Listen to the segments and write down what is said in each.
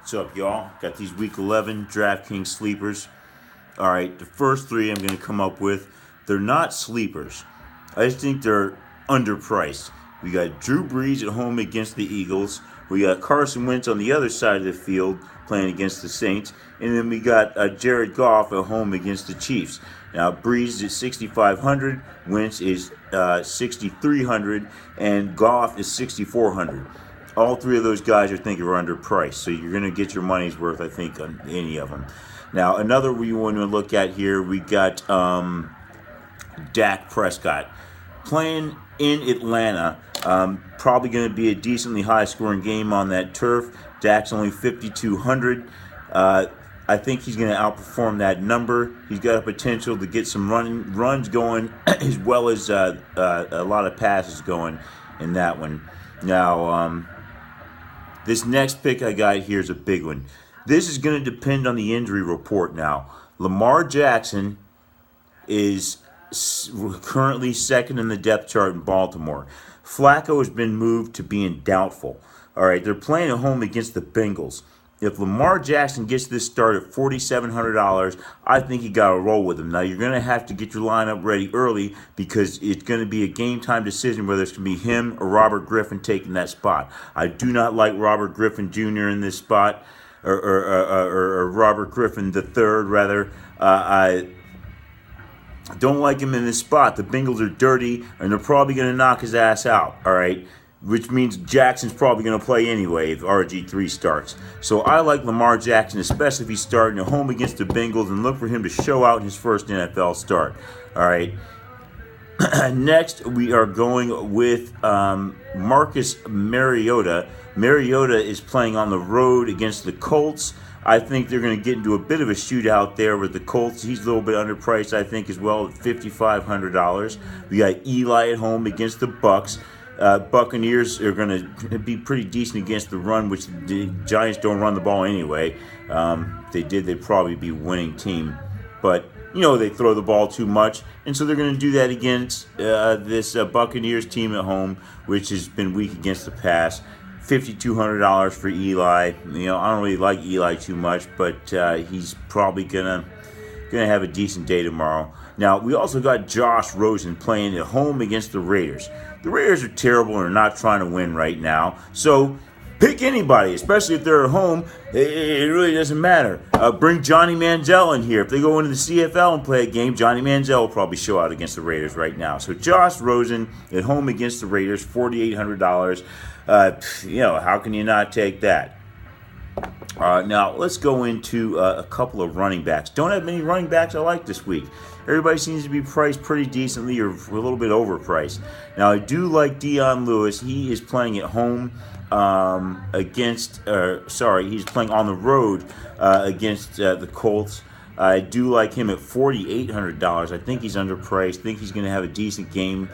What's up, y'all? Got these Week 11 DraftKings sleepers. All right, the first three I'm going to come up with, they're not sleepers. I just think they're underpriced. We got Drew Brees at home against the Eagles. We got Carson Wentz on the other side of the field playing against the Saints. And then we got Jared Goff at home against the Chiefs. Now, Brees is 6,500, Wentz is 6,300, and Goff is 6,400. All three of those guys I think are underpriced, so you're going to get your money's worth, I think, on any of them. Now, another we want to look at here, we got Dak Prescott playing in Atlanta. Probably going to be a decently high-scoring game on that turf. Dak's only 5,200. I think he's going to outperform that number. He's got a potential to get some runs going, as well as a lot of passes going in that one. Now, this next pick I got here is a big one. This is going to depend on the injury report now. Lamar Jackson is currently second in the depth chart in Baltimore. Flacco has been moved to being doubtful. All right, they're playing at home against the Bengals. If Lamar Jackson gets this start at $4,700, I think you got to roll with him. Now, you're going to have to get your lineup ready early because it's going to be a game-time decision whether it's going to be him or Robert Griffin taking that spot. I do not like Robert Griffin Jr. in this spot, or Robert Griffin III, rather. I don't like him in this spot. The Bengals are dirty, and they're probably going to knock his ass out, all right? Which means Jackson's probably going to play anyway if RG3 starts. So I like Lamar Jackson, especially if he's starting at home against the Bengals, and look for him to show out in his first NFL start. All right. Next, we are going with Marcus Mariota. Mariota is playing on the road against the Colts. I think they're going to get into a bit of a shootout there with the Colts. He's a little bit underpriced, I think, as well, at $5,500. We got Eli at home against the Bucks. Buccaneers are going to be pretty decent against the run, which the Giants don't run the ball anyway. They did, they'd probably be a winning team. But, they throw the ball too much. And so they're going to do that against this Buccaneers team at home, which has been weak against the pass. $5,200 for Eli. I don't really like Eli too much, but he's probably gonna have a decent day tomorrow. Now, we also got Josh Rosen playing at home against the Raiders. The Raiders are terrible and are not trying to win right now. So pick anybody, especially if they're at home. It really doesn't matter. Bring Johnny Manziel in here. If they go into the CFL and play a game, Johnny Manziel will probably show out against the Raiders right now. So Josh Rosen at home against the Raiders, $4,800. How can you not take that? Now, let's go into a couple of running backs. Don't have many running backs I like this week. Everybody seems to be priced pretty decently or a little bit overpriced. Now, I do like Dion Lewis. He is playing at home he's playing on the road against the Colts. I do like him at $4,800. I think he's underpriced. I think he's going to have a decent game.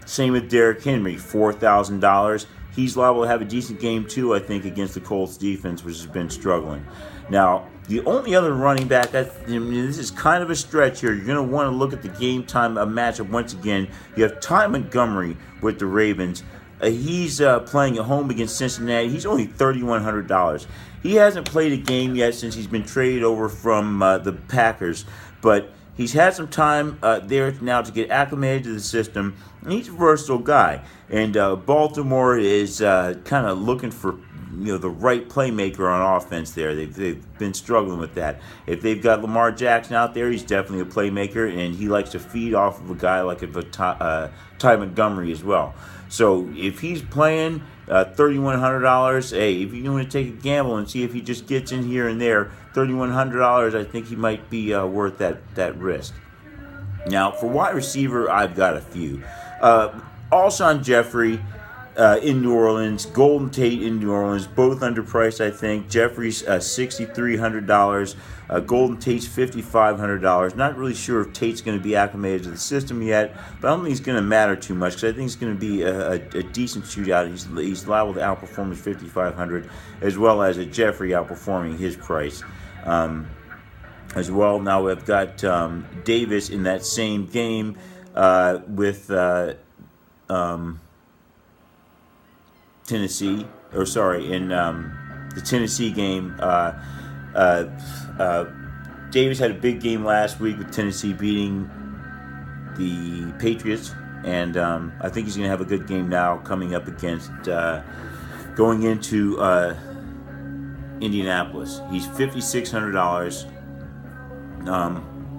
Same with Derrick Henry, $4,000. He's liable to have a decent game, too, I think, against the Colts defense, which has been struggling. Now, the only other running back, this is kind of a stretch here. You're going to want to look at the game time matchup once again. You have Ty Montgomery with the Ravens. He's playing at home against Cincinnati. He's only $3,100. He hasn't played a game yet since he's been traded over from the Packers, but he's had some time there now to get acclimated to the system. And he's a versatile guy. And Baltimore is kind of looking for the right playmaker on offense there. They've been struggling with that. If they've got Lamar Jackson out there, he's definitely a playmaker, and he likes to feed off of a guy like Ty Montgomery as well. So if he's playing $3,100, hey, if you want to take a gamble and see if he just gets in here and there, $3,100, I think he might be worth that risk. Now, for wide receiver, I've got a few. Alshon Jeffrey in New Orleans, Golden Tate in New Orleans, both underpriced, I think. Jeffrey's $6,300. Golden Tate's $5,500. Not really sure if Tate's going to be acclimated to the system yet, but I don't think it's going to matter too much because I think it's going to be a decent shootout. He's liable to outperform his $5,500 as well as a Jeffrey outperforming his price. As well, now we've got Davis in that same game with Tennessee, in the Tennessee game. Davis had a big game last week with Tennessee beating the Patriots, and I think he's going to have a good game now coming up against going into Indianapolis. He's $5,600.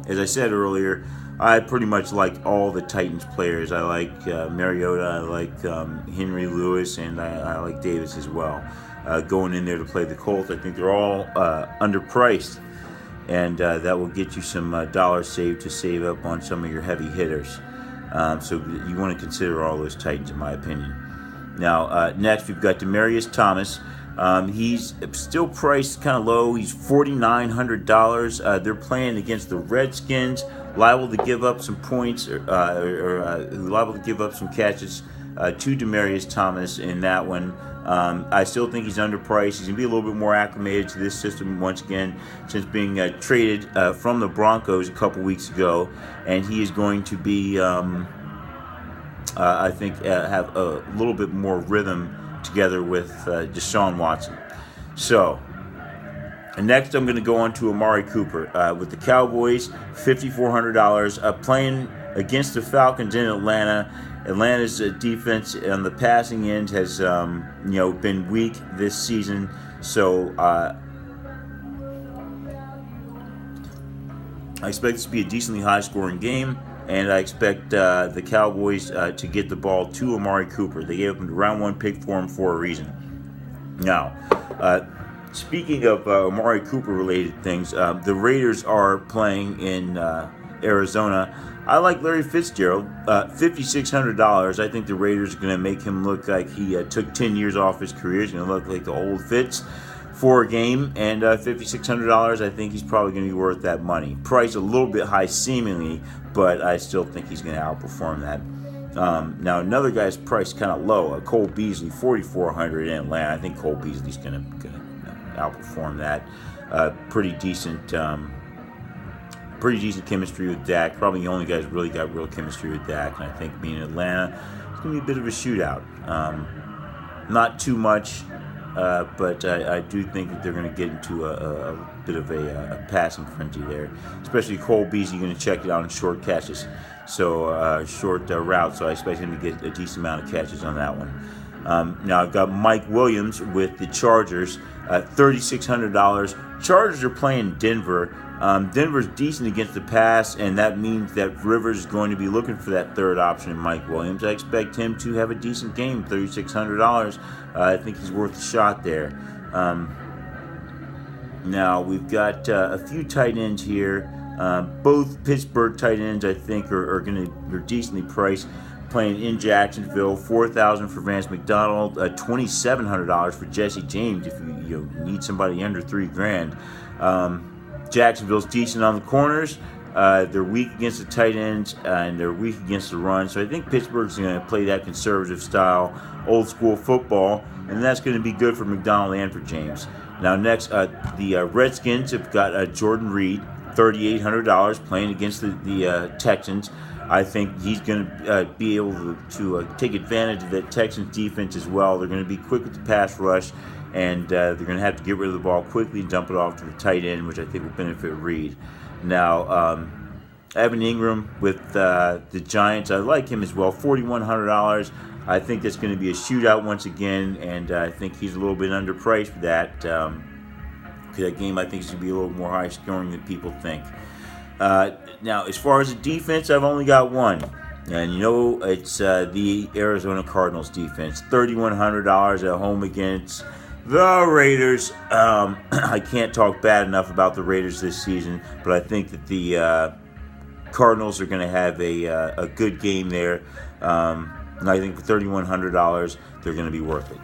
As I said earlier, I pretty much like all the Titans players. I like Mariota, I like Henry Lewis, and I like Davis as well. Going in there to play the Colts, I think they're all underpriced, and that will get you some dollars saved to save up on some of your heavy hitters. So you want to consider all those Titans, in my opinion. Now, next we've got Demaryius Thomas. He's still priced kind of low. He's $4,900. They're playing against the Redskins, liable to give up some points or liable to give up some catches to Demaryius Thomas in that one. I still think he's underpriced. He's going to be a little bit more acclimated to this system once again since being traded from the Broncos a couple weeks ago, and he is going to be, I think, have a little bit more rhythm together with Deshaun Watson. So, and next I'm going to go on to Amari Cooper with the Cowboys, $5,400, playing against the Falcons in Atlanta. Atlanta's defense on the passing end has, been weak this season. So I expect this to be a decently high-scoring game. And I expect the Cowboys to get the ball to Amari Cooper. They gave him the round 1 pick for him for a reason. Now, speaking of Amari Cooper-related things, the Raiders are playing in Arizona. I like Larry Fitzgerald, $5,600. I think the Raiders are going to make him look like he took 10 years off his career. He's going to look like the old Fitz for a game, and $5,600, I think he's probably going to be worth that money. Price a little bit high seemingly, but I still think he's going to outperform that. Now another guy's priced kind of low, Cole Beasley, $4,400 in Atlanta. I think Cole Beasley's going to outperform that. Pretty decent chemistry with Dak. Probably the only guy who's really got real chemistry with Dak, and I think being in Atlanta, it's going to be a bit of a shootout. Not too much. But I do think that they're going to get into a bit of a passing frenzy there, especially Cole Beasley going to check it out in short catches, so short routes. So I expect him to get a decent amount of catches on that one. Now I've got Mike Williams with the Chargers, $3,600. Chargers are playing Denver. Denver's decent against the pass, and that means that Rivers is going to be looking for that third option in Mike Williams. I expect him to have a decent game, $3,600. I think he's worth a shot there. Now, we've got a few tight ends here. Both Pittsburgh tight ends, I think, are decently priced. Playing in Jacksonville, $4,000 for Vance McDonald, $2,700 for Jesse James if you need somebody under $3,000. Jacksonville's decent on the corners. They're weak against the tight ends, and they're weak against the run. So I think Pittsburgh's going to play that conservative style, old school football, and that's going to be good for McDonald and for James. Now next, the Redskins have got Jordan Reed, $3,800, playing against the Texans. I think he's going to be able to take advantage of that Texans defense as well. They're going to be quick with the pass rush, and they're going to have to get rid of the ball quickly and dump it off to the tight end, which I think will benefit Reed. Now, Evan Ingram with the Giants, I like him as well, $4,100. I think that's going to be a shootout once again, and I think he's a little bit underpriced for that. That game, I think, is going to be a little more high scoring than people think. Now, as far as the defense, I've only got one. And it's the Arizona Cardinals defense. $3,100 at home against the Raiders. I can't talk bad enough about the Raiders this season, but I think that the Cardinals are going to have a good game there. And I think for $3,100, they're going to be worth it.